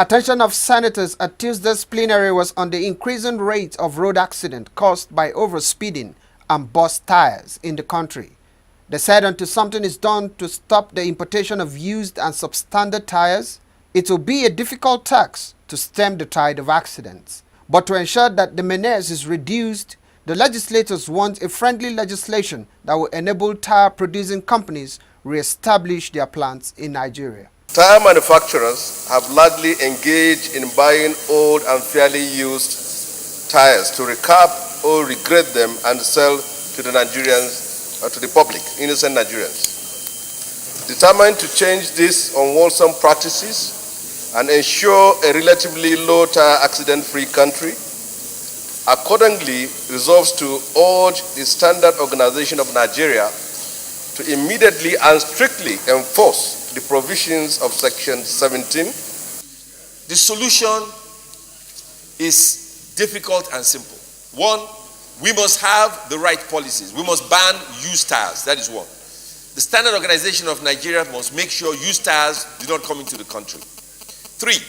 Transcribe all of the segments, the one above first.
Attention of senators at Tuesday's plenary was on the increasing rate of road accidents caused by overspeeding and burst tires in the country. They said until something is done to stop the importation of used and substandard tires, it will be a difficult task to stem the tide of accidents. But to ensure that the menace is reduced, the legislators want a friendly legislation that will enable tire-producing companies re-establish their plants in Nigeria. Tire manufacturers have largely engaged in buying old and fairly used tires to recap or regrade them and sell to the Nigerians, to the public, innocent Nigerians. Determined to change these unwholesome practices and ensure a relatively low tire accident-free country, accordingly resolves to urge the Standard Organization of Nigeria to immediately and strictly enforce the provisions of Section 17. The solution is difficult and simple. One, we must have the right policies. We must ban used tires. That is one. The Standard Organization of Nigeria must make sure used tires do not come into the country. Three,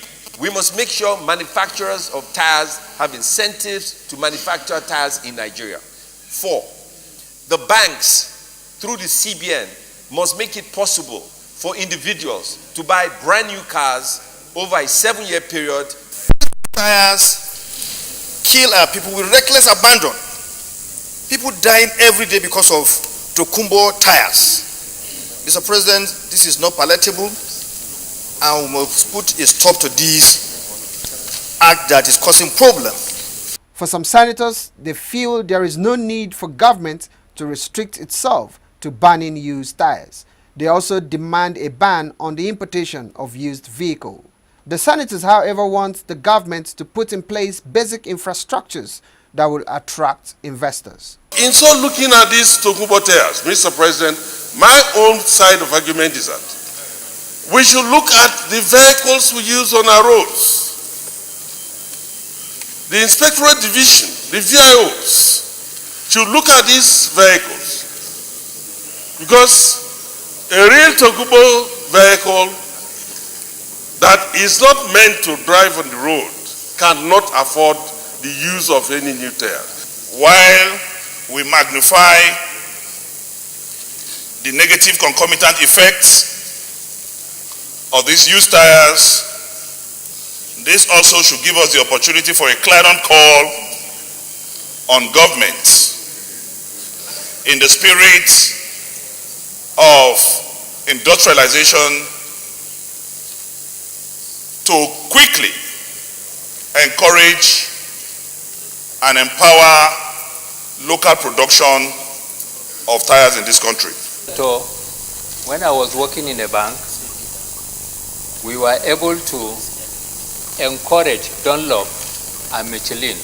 we must make sure manufacturers of tires have incentives to manufacture tires in Nigeria. Four, the banks, through the CBN, must make it possible for individuals to buy brand new cars over a 7-year period. Tires kill our people with reckless abandon. People dying every day because of Tokumbo tires. Mr. President, this is not palatable, and we must put a stop to this act that is causing problem. For some senators, they feel there is no need for government to restrict itself to banning used tires. They also demand a ban on the importation of used vehicles. The senators, however, want the government to put in place basic infrastructures that will attract investors. In so looking at these Tokumbo tires, Mr. President, my own side of argument is that we should look at the vehicles we use on our roads. The Inspectorate Division, the VIOs, should look at these vehicles, because a real Tokumbo vehicle that is not meant to drive on the road cannot afford the use of any new tire. While we magnify the negative concomitant effects of these used tires, this also should give us the opportunity for a clarion call on government in the spirit of industrialization to quickly encourage and empower local production of tires in this country. So, when I was working in a bank, we were able to encourage Dunlop and Michelin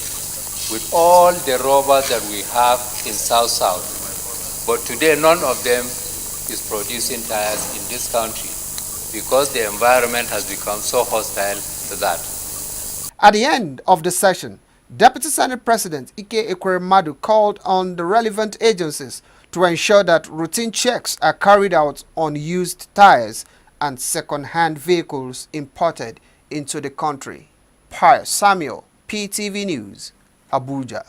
with all the rubbers that we have in South-South. But today, none of them is producing tires in this country because the environment has become so hostile to that. At the end of the session, Deputy Senate President Ike Ekweremadu called on the relevant agencies to ensure that routine checks are carried out on used tires and second-hand vehicles imported into the country. Tyres Samuel, PTV News, Abuja.